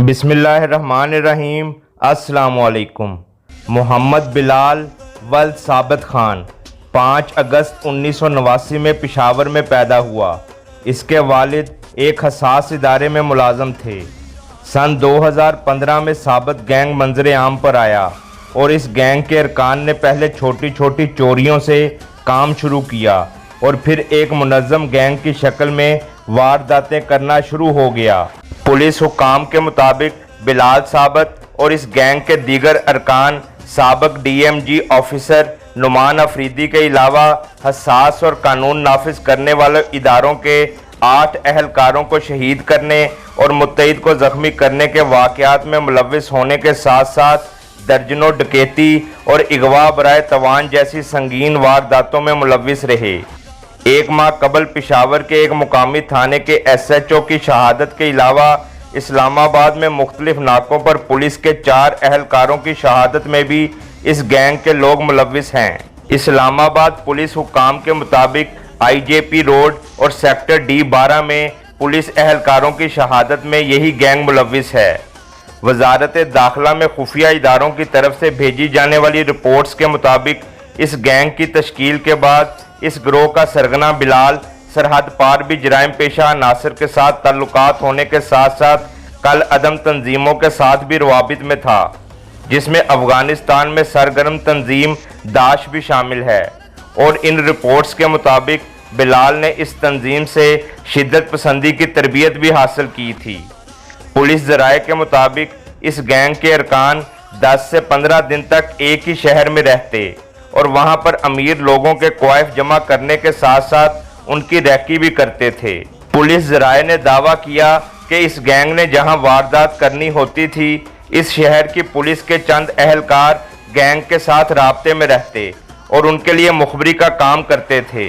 बिस्मिल्लाहिर्रहमानिर्रहीम। अस्सलामुअलैकुम। मोहम्मद बिलाल वल्द साबित खान 5 अगस्त 1989 में पेशावर में पैदा हुआ। इसके वालिद एक हसास इदारे में मुलाजम थे। सन 2015 में साबित गैंग मंजर आम पर आया और इस गैंग के अरकान ने पहले छोटी छोटी चोरियों से काम शुरू किया और फिर एक मुनज़्ज़म गैंग की शक्ल में वारदातें करना शुरू हो गया। पुलिस हुक्काम के मुताबिक बिलाल साबित और इस गैंग के दीगर अरकान साबिक DMG ऑफिसर नुमान अफरीदी के अलावा हसास और कानून नाफिज करने वाले इदारों के 8 अहलकारों को शहीद करने और मुत्तहिद को ज़ख्मी करने के वाक़यात में मुलव्विस होने के साथ साथ दर्जनों डकैती और अगवा बराए तवान जैसी संगीन वारदातों में मुलव्विस रहे। एक माह कबल पेशावर के एक मुकामी थाने के SHO की शहादत के अलावा इस्लामाबाद में मुख्तलिफ नाकों पर पुलिस के 4 अहलकारों की शहादत में भी इस गैंग के लोग मुलव्विस हैं। इस्लामाबाद पुलिस हुक्काम के मुताबिक IJP रोड और सेक्टर D12 में पुलिस अहलकारों की शहादत में यही गैंग मुलव्विस है। वजारत दाखिला में खुफिया इदारों की तरफ से भेजी जाने वाली रिपोर्ट्स के मुताबिक इस गैंग की तश्कील के बाद इस गिरोह का सरगना बिलाल सरहद पार भी जराइम पेशा नासिर के साथ ताल्लुकात होने के साथ साथ कल अदम तंजीमों के साथ भी रवाबित में था, जिसमें अफगानिस्तान में सरगर्म तंजीम दाश भी शामिल है। और इन रिपोर्ट्स के मुताबिक बिलाल ने इस तंजीम से शिद्दत पसंदी की तरबियत भी हासिल की थी। पुलिस ज़राए के मुताबिक इस गैंग के अरकान 10 से 15 दिन तक एक ही शहर में रहते और वहां पर अमीर लोगों के क्वाइफ जमा करने के साथ साथ उनकी रैकी भी करते थे। पुलिस ज़राए ने दावा किया कि इस गैंग ने जहां वारदात करनी होती थी, इस शहर की पुलिस के चंद अहलकार गैंग के साथ राब्ते में रहते और उनके लिए मुखबरी का काम करते थे।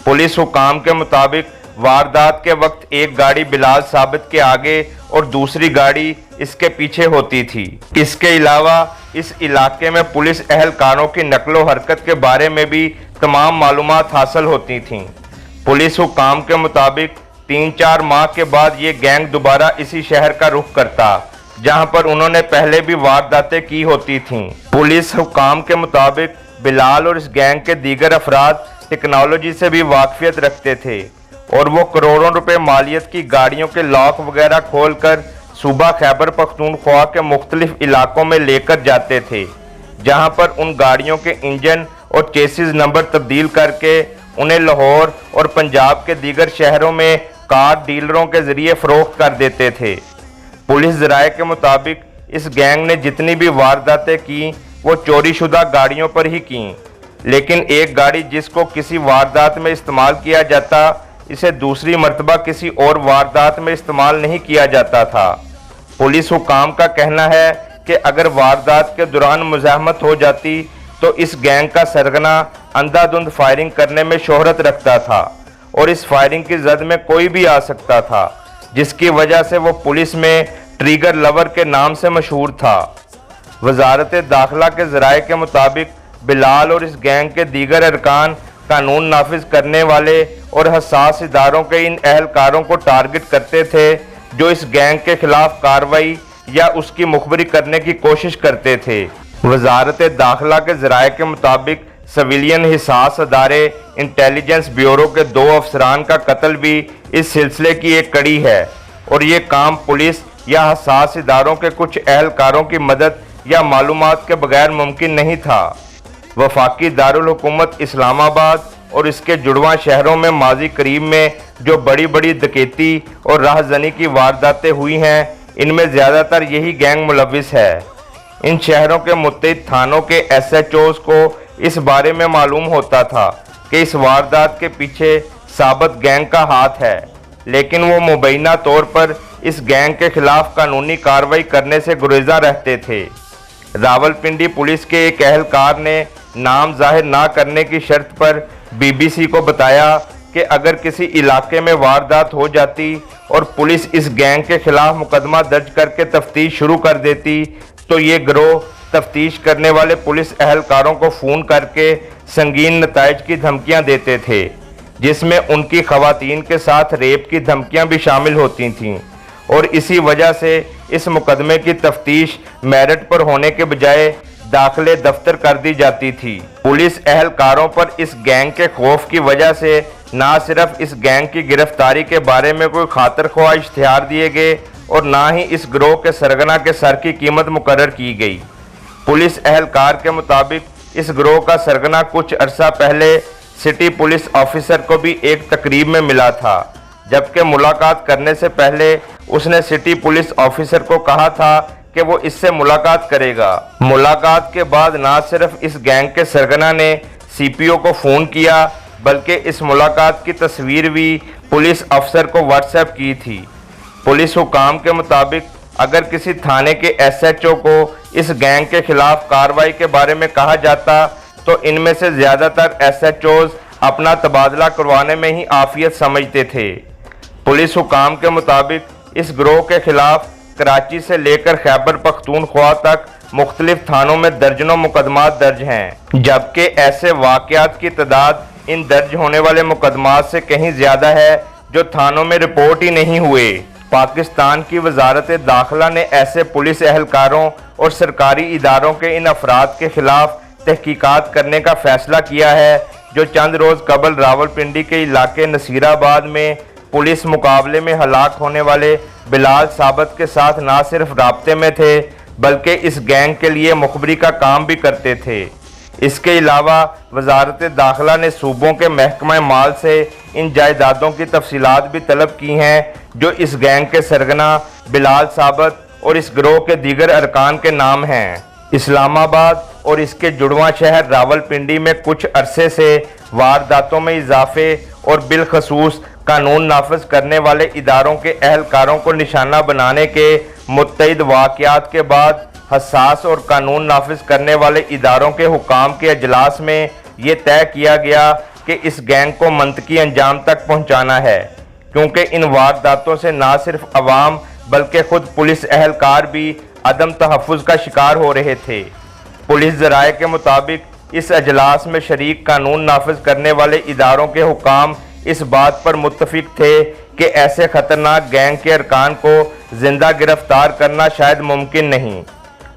पुलिस हुक्काम के मुताबिक वारदात के वक्त एक गाड़ी बिलाल साबित के आगे और दूसरी गाड़ी इसके पीछे होती थी। इसके अलावा इस इलाके में पुलिस अहलकारों की नकलो हरकत के बारे में भी तमाम मालूमात हासिल होती थीं। पुलिस हुक्काम के मुताबिक 3-4 माह के बाद ये गैंग दोबारा इसी शहर का रुख करता जहां पर उन्होंने पहले भी वारदातें की होती थीं। पुलिस हुक्काम के मुताबिक बिलाल और इस गैंग के दीगर अफराद टेक्नोलॉजी से भी वाकफियत रखते थे और वो करोड़ों रुपए मालियत की गाड़ियों के लॉक वगैरह खोलकर सूबा खैबर पख्तूनख्वा के मुख्तलिफ इलाकों में लेकर जाते थे, जहां पर उन गाड़ियों के इंजन और चेसिस नंबर तब्दील करके उन्हें लाहौर और पंजाब के दीगर शहरों में कार डीलरों के जरिए फरोख्त कर देते थे। पुलिस ज़राए के मुताबिक इस गैंग ने जितनी भी वारदातें की वो चोरीशुदा गाड़ियों पर ही की, लेकिन एक गाड़ी जिसको किसी वारदात में इस्तेमाल किया जाता, इसे दूसरी मर्तबा किसी और वारदात में इस्तेमाल नहीं किया जाता था। पुलिस हुक्काम का कहना है कि अगर वारदात के दौरान मुज़ाहमत हो जाती तो इस गैंग का सरगना अंधाधुंध फायरिंग करने में शोहरत रखता था और इस फायरिंग की जद में कोई भी आ सकता था, जिसकी वजह से वो पुलिस में ट्रिगर लवर के नाम से मशहूर था। वजारत दाखिला के ज़राए के मुताबिक बिलाल और इस गैंग के दीगर अरकान कानून नाफिज करने वाले और हसास इदारों के इन अहलकारों को टारगेट करते थे जो इस गैंग के खिलाफ कार्रवाई या उसकी मुखबरी करने की कोशिश करते थे। वजारत दाखिला के ज़राए के मुताबिक सिविलियन हिसास अदारे इंटेलिजेंस ब्यूरो के 2 अफसरान का कत्ल भी इस सिलसिले की एक कड़ी है और ये काम पुलिस या हसास इदारों के कुछ अहलकारों की मदद या मालूमात के बगैर मुमकिन नहीं था। वफाकी दारुल हुकूमत इस्लामाबाद और इसके जुड़वां शहरों में माजी करीब में जो बड़ी बड़ी डकैती और राहजनी की वारदातें हुई हैं, इनमें ज़्यादातर यही गैंग मुलव्विस है। इन शहरों के मुत्तहिद थानों के SHOs को इस बारे में मालूम होता था कि इस वारदात के पीछे साबित गैंग का हाथ है, लेकिन वो मुबैना तौर पर इस गैंग के खिलाफ कानूनी कार्रवाई करने से गुरेज़ा रहते थे। रावलपिंडी पुलिस के एक अहलकार ने नाम जाहिर ना करने की शर्त पर BBC को बताया कि अगर किसी इलाके में वारदात हो जाती और पुलिस इस गैंग के खिलाफ मुकदमा दर्ज करके तफ्तीश शुरू कर देती तो ये गिरोह तफ्तीश करने वाले पुलिस अहलकारों को फ़ोन करके संगीन नताइज की धमकियां देते थे, जिसमें उनकी ख़वातीन के साथ रेप की धमकियां भी शामिल होती थीं اور اسی وجہ سے اس مقدمے کی تفتیش میرٹ پر ہونے کے بجائے داخلے دفتر کر دی جاتی تھی۔ پولیس اہلکاروں پر اس گینگ کے خوف کی وجہ سے نہ صرف اس گینگ کی گرفتاری کے بارے میں کوئی خاطر خواہ اشتہار دیے گئے اور نہ ہی اس گروہ کے سرغنہ کے سر کی قیمت مقرر کی گئی۔ پولیس اہلکار کے مطابق اس گروہ کا سرغنہ کچھ عرصہ پہلے سٹی پولیس آفیسر کو بھی ایک تقریب میں ملا تھا، جبکہ ملاقات کرنے سے پہلے اس نے سٹی پولیس آفیسر کو کہا تھا کہ وہ اس سے ملاقات کرے گا۔ ملاقات کے بعد نہ صرف اس گینگ کے سرغنہ نے سی پی او کو فون کیا بلکہ اس ملاقات کی تصویر بھی پولیس افسر کو واٹس ایپ کی تھی۔ پولیس حکام کے مطابق اگر کسی تھانے کے ایس ایچ او کو اس گینگ کے خلاف کارروائی کے بارے میں کہا جاتا تو ان میں سے زیادہ تر ایس ایچ اوز اپنا تبادلہ کروانے میں ہی عافیت سمجھتے تھے۔ پولیس حکام کے مطابق اس گروہ کے خلاف کراچی سے لے کر خیبر پختونخوا تک مختلف تھانوں میں درجنوں مقدمات درج ہیں، جبکہ ایسے واقعات کی تعداد ان درج ہونے والے مقدمات سے کہیں زیادہ ہے جو تھانوں میں رپورٹ ہی نہیں ہوئے۔ پاکستان کی وزارت داخلہ نے ایسے پولیس اہلکاروں اور سرکاری اداروں کے ان افراد کے خلاف تحقیقات کرنے کا فیصلہ کیا ہے جو چند روز قبل راولپنڈی کے علاقے نصیر آباد میں پولیس مقابلے میں ہلاک ہونے والے بلال ثابت کے ساتھ نہ صرف رابطے میں تھے بلکہ اس گینگ کے لیے مخبری کا کام بھی کرتے تھے۔ اس کے علاوہ وزارت داخلہ نے صوبوں کے محکمہ مال سے ان جائیدادوں کی تفصیلات بھی طلب کی ہیں جو اس گینگ کے سرغنہ بلال ثابت اور اس گروہ کے دیگر ارکان کے نام ہیں۔ اسلام آباد اور اس کے جڑواں شہر راولپنڈی میں کچھ عرصے سے وارداتوں میں اضافے اور بالخصوص قانون نافذ کرنے والے اداروں کے اہلکاروں کو نشانہ بنانے کے متعدد واقعات کے بعد حساس اور قانون نافذ کرنے والے اداروں کے حکام کے اجلاس میں یہ طے کیا گیا کہ اس گینگ کو منطقی انجام تک پہنچانا ہے، کیونکہ ان وارداتوں سے نہ صرف عوام بلکہ خود پولیس اہلکار بھی عدم تحفظ کا شکار ہو رہے تھے۔ پولیس ذرائع کے مطابق اس اجلاس میں شریک قانون نافذ کرنے والے اداروں کے حکام اس بات پر متفق تھے کہ ایسے خطرناک گینگ کے ارکان کو زندہ گرفتار کرنا شاید ممکن نہیں۔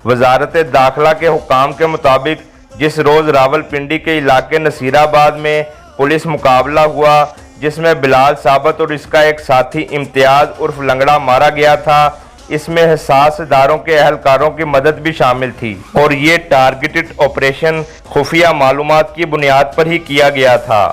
وزارت داخلہ کے حکام کے مطابق جس روز راولپنڈی کے علاقے نصیر آباد میں پولیس مقابلہ ہوا جس میں بلال ثابت اور اس کا ایک ساتھی امتیاز عرف لنگڑا مارا گیا تھا، اس میں حساس اداروں کے اہلکاروں کی مدد بھی شامل تھی اور یہ ٹارگیٹڈ آپریشن خفیہ معلومات کی بنیاد پر ہی کیا گیا تھا۔